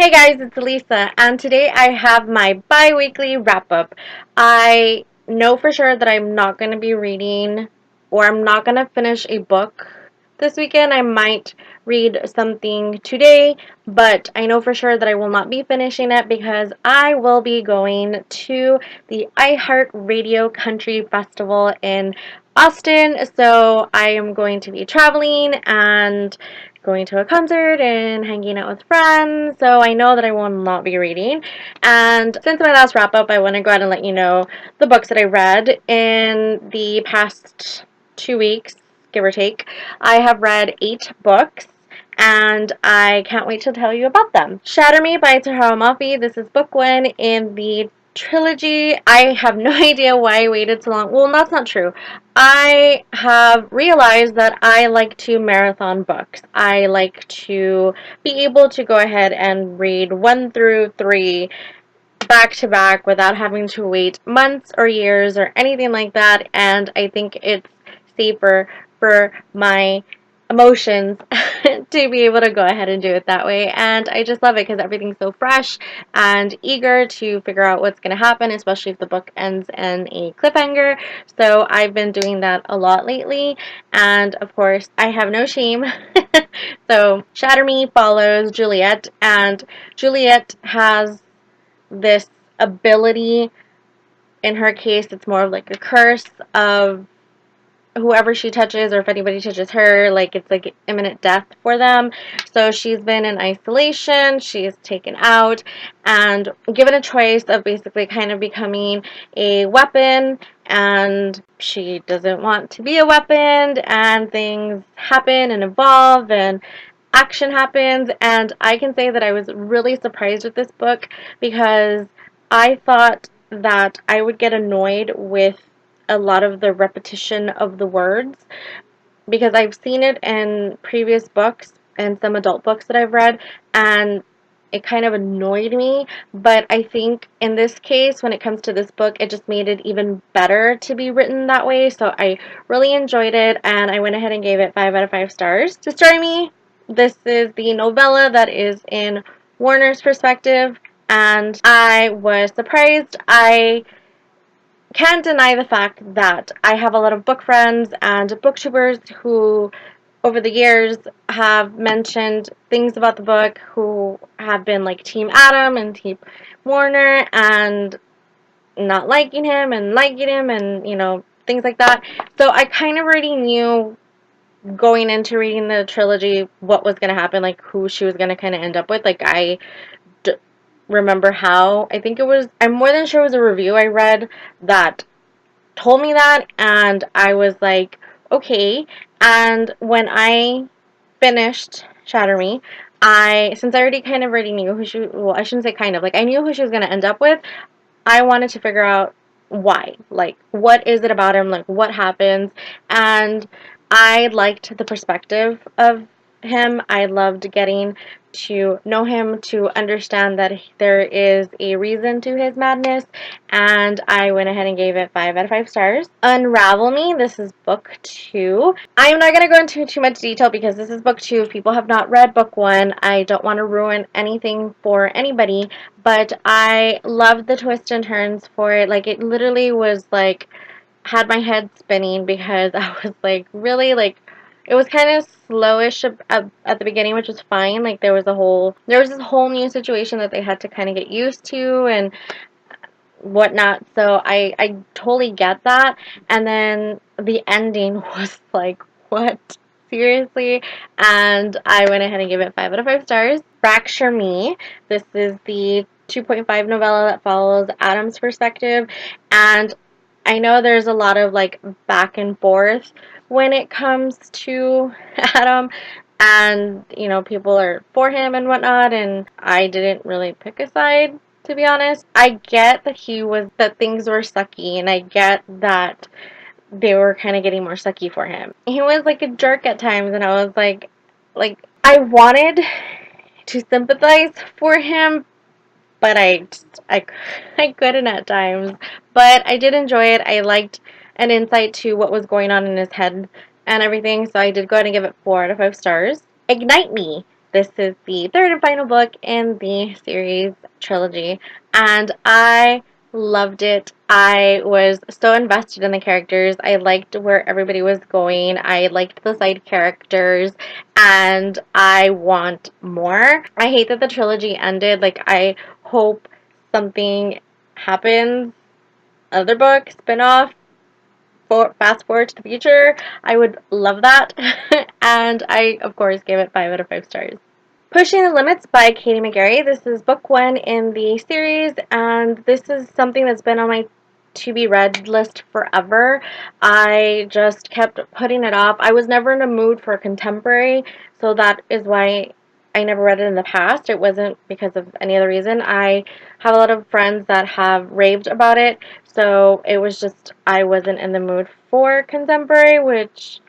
Hey guys, it's Lisa, and today I have my bi-weekly wrap-up. I know for sure that I'm not going to be reading or I'm not going to finish a book this weekend. I might read something today, but I know for sure that I will not be finishing it because I will be going to the iHeartRadio Country Festival in Austin. So I am going to be traveling and going to a concert and hanging out with friends, so I know that I will not be reading. And since my last wrap up, I want to go ahead and let you know the books that I read in the past 2 weeks, give or take. I have read 8 books, and I can't wait to tell you about them. Shatter Me by Tahereh Mafi. This is book 1 in the trilogy. I have no idea why I waited so long. Well, that's not true. I have realized that I like to marathon books. I like to be able to go ahead and read 1 through 3 back to back without having to wait months or years or anything like that. And I think it's safer for my emotions to be able to go ahead and do it that way. And I just love it because everything's so fresh and eager to figure out what's going to happen, especially if the book ends in a cliffhanger. So I've been doing that a lot lately. And of course, I have no shame. So Shatter Me follows Juliet, and Juliet has this ability. In her case, it's more of like a curse of whoever she touches, or if anybody touches her, like it's like imminent death for them. So she's been in isolation, she's taken out and given a choice of basically kind of becoming a weapon, and she doesn't want to be a weapon, and things happen and evolve and action happens. And I can say that I was really surprised with this book because I thought that I would get annoyed with a lot of the repetition of the words, because I've seen it in previous books and some adult books that I've read, and it kind of annoyed me. But I think in this case, when it comes to this book, it just made it even better to be written that way. So I really enjoyed it, and I went ahead and gave it 5 out of 5 stars. To Story Me, this is the novella that is in Warner's perspective, and I was surprised. I can't deny the fact that I have a lot of book friends and booktubers who over the years have mentioned things about the book, who have been like Team Adam and Team Warner, and not liking him and liking him, and things like that. So I kind of already knew going into reading the trilogy what was going to happen, like who she was going to kind of end up with. Like d- remember how, I think it was, I'm more than sure it was a review I read that told me that, and I was like, okay. And when I finished Shatter Me, since I already knew who she, well, I shouldn't say kind of, like I knew who she was going to end up with, I wanted to figure out why. Like, what is it about him? Like, what happens? And I liked the perspective of him. I loved getting to know him, to understand that there is a reason to his madness, and I went ahead and gave it 5 out of 5 stars. Unravel Me, this is book 2. I am not going to go into too much detail because this is book 2. If people have not read book 1, I don't want to ruin anything for anybody, but I loved the twists and turns for it. Like, it literally was like, had my head spinning because I was like, really, like, it was kind of slowish at the beginning, which was fine. Like, there was this whole new situation that they had to kind of get used to and whatnot. So I totally get that. And then the ending was like, what? Seriously? And I went ahead and gave it 5 out of 5 stars. Fracture Me. This is the 2.5 novella that follows Adam's perspective. And I know there's a lot of like back and forth when it comes to Adam, and people are for him and whatnot, and I didn't really pick a side, to be honest. I get that things were sucky, and I get that they were kind of getting more sucky for him. He was like a jerk at times, and I was like I wanted to sympathize for him, but I couldn't at times. But I did enjoy it. I liked an insight to what was going on in his head and everything, so I did go ahead and give it 4 out of 5 stars. Ignite Me. this is the third and final book in the series trilogy, and I loved it. I was so invested in the characters. I liked where everybody was going. I liked the side characters, and I want more. I hate that the trilogy ended. Like, I hope something happens. Other book, spin-off, fast forward to the future. I would love that. And I, of course, gave it 5 out of 5 stars. Pushing the Limits by Katie McGarry. This is book 1 in the series, and this is something that's been on my to be read list forever. I just kept putting it off. I was never in a mood for contemporary, so that is why I never read it in the past. It wasn't because of any other reason. I have a lot of friends that have raved about it, so it was just I wasn't in the mood for contemporary, which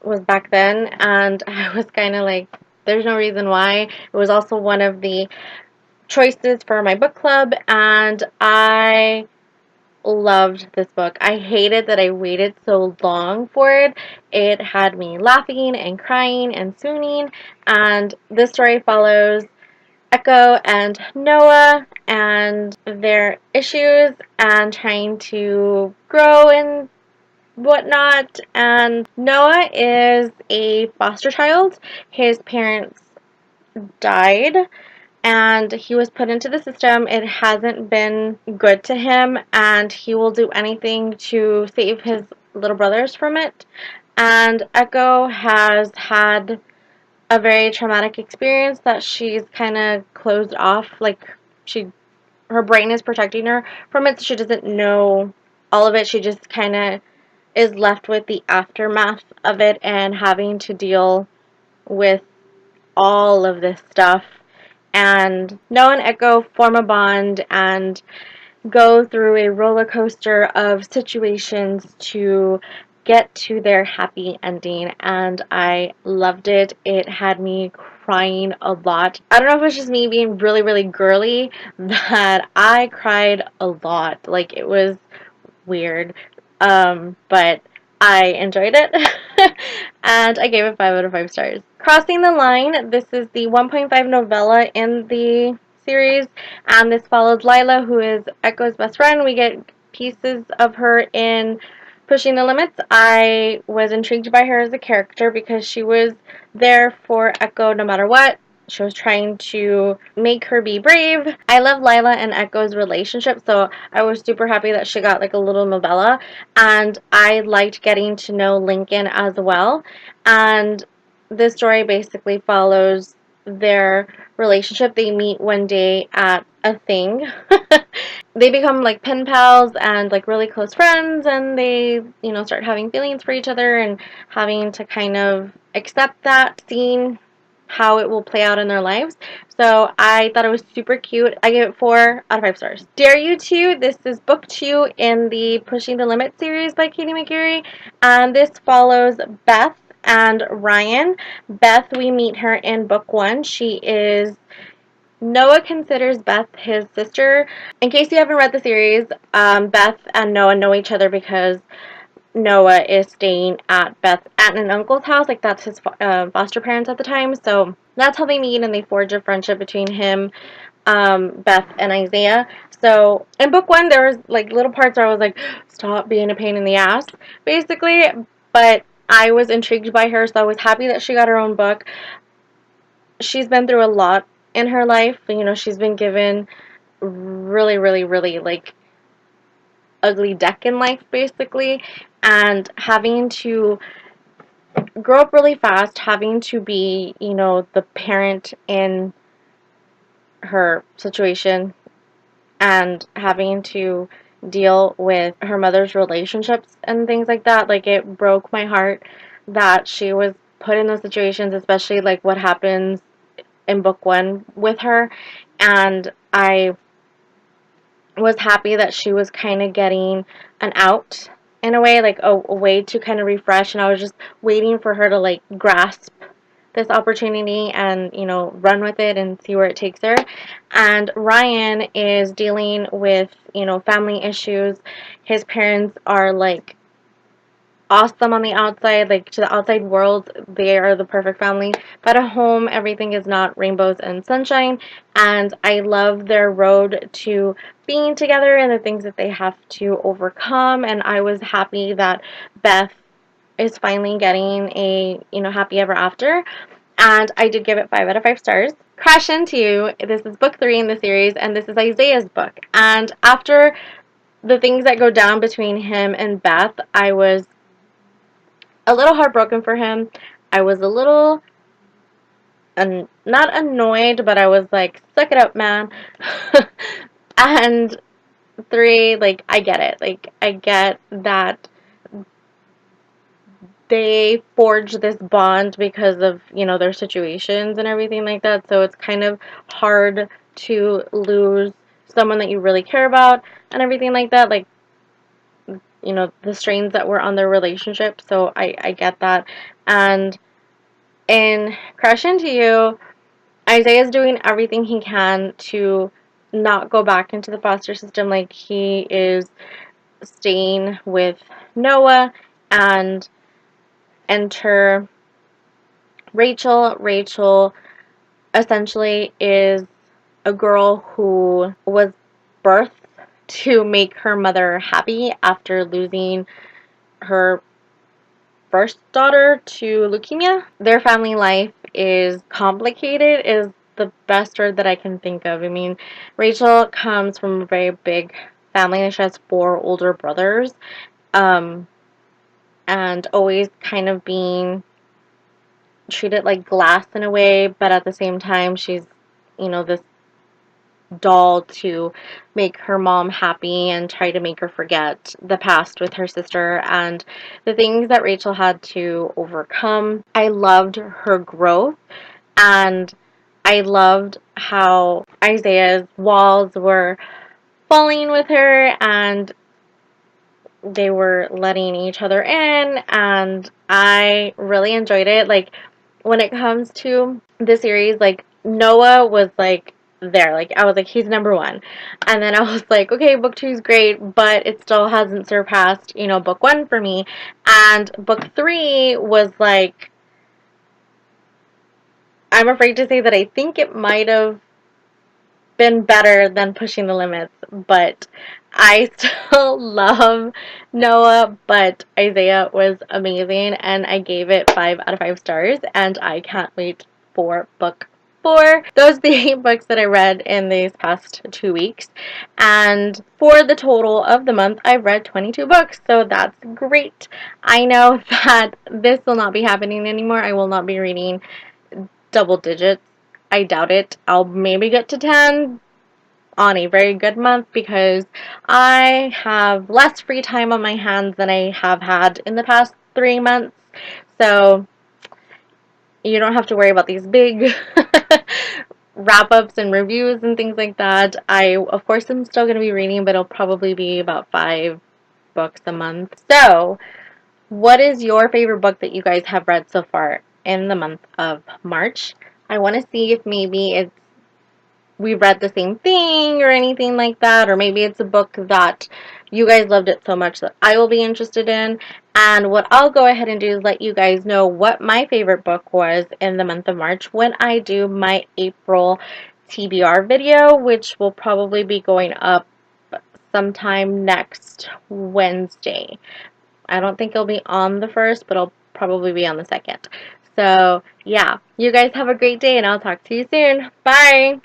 was back then, and I was kind of like, there's no reason why. It was also one of the choices for my book club, and I loved this book. I hated that I waited so long for it. It had me laughing and crying and swooning, and this story follows Echo and Noah and their issues and trying to grow and whatnot. And Noah is a foster child. His parents died and he was put into the system. It hasn't been good to him, and he will do anything to save his little brothers from it. And Echo has had a very traumatic experience that she's kind of closed off. Like, her brain is protecting her from it, so she doesn't know all of it. She just kind of is left with the aftermath of it and having to deal with all of this stuff. And Noah and Echo form a bond and go through a roller coaster of situations to get to their happy ending, and I loved it. It had me crying a lot. I don't know if it was just me being really, really girly, that I cried a lot. Like, it was weird. But I enjoyed it, and I gave it 5 out of 5 stars. Crossing the Line. This is the 1.5 novella in the series, and this follows Lila, who is Echo's best friend. We get pieces of her in Pushing the Limits. I was intrigued by her as a character because she was there for Echo no matter what. She was trying to make her be brave. I love Lila and Echo's relationship, so I was super happy that she got like a little novella, and I liked getting to know Lincoln as well. And this story basically follows their relationship. They meet one day at a thing. They become like pen pals and like really close friends, and they, start having feelings for each other and having to kind of accept that, seeing how it will play out in their lives. So I thought it was super cute. I gave it 4 out of 5 stars. Dare You To. This is book 2 in the Pushing the Limit series by Katie McGarry, and this follows Beth and Ryan. Beth, we meet her in book 1. She is Noah considers Beth his sister. In case you haven't read the series, Beth and Noah know each other because Noah is staying at an uncle's house. Like, that's his foster parents at the time. So that's how they meet, and they forge a friendship between him, Beth, and Isaiah. So in book 1, there was like little parts where I was like, stop being a pain in the ass, basically. But I was intrigued by her, so I was happy that she got her own book. She's been through a lot in her life. She's been given really, really, really like ugly deck in life, basically, and having to grow up really fast, having to be, the parent in her situation, and having to deal with her mother's relationships and things like that. Like, it broke my heart that she was put in those situations, especially like what happens in book 1 with her. And I was happy that she was kind of getting an out in a way, like a way to kind of refresh, and I was just waiting for her to like grasp this opportunity and, run with it and see where it takes her. And Ryan is dealing with, family issues. His parents are like awesome on the outside, like to the outside world, they are the perfect family. But at home, everything is not rainbows and sunshine. And I love their road to being together and the things that they have to overcome. And I was happy that Beth is finally getting a, happy ever after. And I did give it 5 out of 5 stars. Crash Into You, this is book 3 in the series, and this is Isaiah's book. And after the things that go down between him and Beth, I was a little heartbroken for him. I was a little, not annoyed, but I was like, suck it up, man. And 3, like, I get it. Like, I get that they forge this bond because of, their situations and everything like that. So it's kind of hard to lose someone that you really care about and everything like that. Like, the strains that were on their relationship. So I get that. And in Crash Into You, Isaiah's doing everything he can to not go back into the foster system. Like, he is staying with Noah and enter Rachel. Rachel essentially is a girl who was birthed to make her mother happy after losing her first daughter to leukemia. Their family life is complicated, is the best word that I can think of. I mean, Rachel comes from a very big family. She has 4 older brothers, and always kind of being treated like glass in a way, but at the same time, she's, this doll to make her mom happy and try to make her forget the past with her sister and the things that Rachel had to overcome. I loved her growth, and I loved how Isaiah's walls were falling with her and they were letting each other in, and I really enjoyed it. Like, when it comes to the series, like, Noah was like there. Like, I was like, he's number 1. And then I was like, okay, book 2 is great, but it still hasn't surpassed, book 1 for me. And book 3 was like, I'm afraid to say that I think it might have been better than Pushing the Limits, but I still love Noah, but Isaiah was amazing, and I gave it 5 out of 5 stars, and I can't wait for book 4. Those are the 8 books that I read in these past 2 weeks, and for the total of the month, I've read 22 books, so that's great. I know that this will not be happening anymore. I will not be reading double digits. I doubt it. I'll maybe get to 10 on a very good month because I have less free time on my hands than I have had in the past 3 months. So you don't have to worry about these big wrap-ups and reviews and things like that. I, of course, am still going to be reading, but it'll probably be about 5 books a month. So, what is your favorite book that you guys have read so far in the month of March? I want to see if maybe we read the same thing or anything like that, or maybe it's a book that you guys loved it so much that I will be interested in. And what I'll go ahead and do is let you guys know what my favorite book was in the month of March when I do my April TBR video, which will probably be going up sometime next Wednesday. I don't think it'll be on the 1st, but it'll probably be on the 2nd. So, yeah, you guys have a great day, and I'll talk to you soon. Bye!